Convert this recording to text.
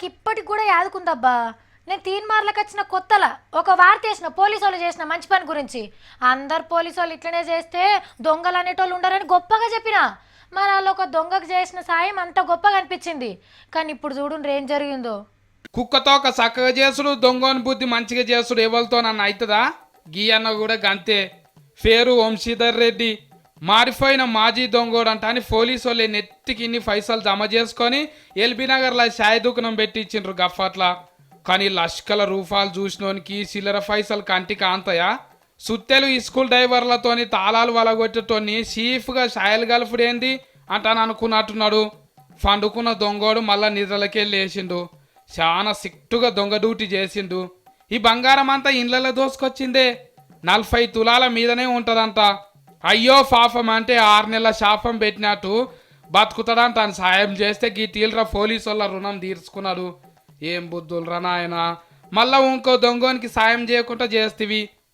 నాకు ఇప్పటికి కూడా యాదుకుందబ్బా. నేను తీన్మార్లకు వచ్చిన కొత్తల ఒక వార్త వేసిన పోలీసు వాళ్ళు చేసిన మంచి పని గురించి. అందరు పోలీసు వాళ్ళు ఇట్లనే చేస్తే దొంగలు అనేటోళ్ళు ఉండరని గొప్పగా చెప్పిన. మరి వాళ్ళు ఒక దొంగకు చేసిన సాయం అంత గొప్పగా అనిపించింది. కానీ ఇప్పుడు చూడు ఏం జరిగిందో. కుక్కతో ఒక చక్కగా చేసుడు, దొంగని బుద్ధి మంచిగా చేసుడు ఎవరితో నన్ను అవుతుందా? గీ అన్న కూడా గంతే. పేరు వంశీధర్ రెడ్డి, మారిపోయిన మాజీ దొంగోడు అంట అని పోలీసు వాళ్ళు నెత్తికి ఇన్ని పైసలు జమ చేసుకొని ఎల్బీ నగర్లో చాయ్ దుకాణం పెట్టి ఇచ్చిండ్రు గఫట్లా. కానీ లష్కల రూపాయలు చూసినోనికి చిల్లర పైసలు కంటికి ఆంతయా? సుత్తెలు ఈ స్కూల్ డ్రైవర్లతోని తాళాలు వలగొట్టేటోని చీఫ్గా షాయలు గలుపుడేంది అంటాను అనుకున్నట్టున్నాడు. పండుకున్న దొంగోడు మళ్ళా నిద్రలకెళ్ళి వేసిండు. చాలా సిట్టుగా దొంగ డ్యూటీ చేసిండు. ఈ బంగారం అంతా ఇండ్లలో దోసుకొచ్చిందే. 40 తులాల మీదనే ఉంటుందంట. అయ్యో పాపం అంటే 6 నెలల శాపం పెట్టినట్టు బతుకుతాడని తను సాయం చేస్తే గీ తీల్రా పోలీసు వాళ్ళ రుణం తీర్చుకున్నాడు. ఏం బుద్ధులు రా నాయన. మళ్ళా ఇంకో దొంగోనికి సాయం చేయకుండా చేస్తేవి.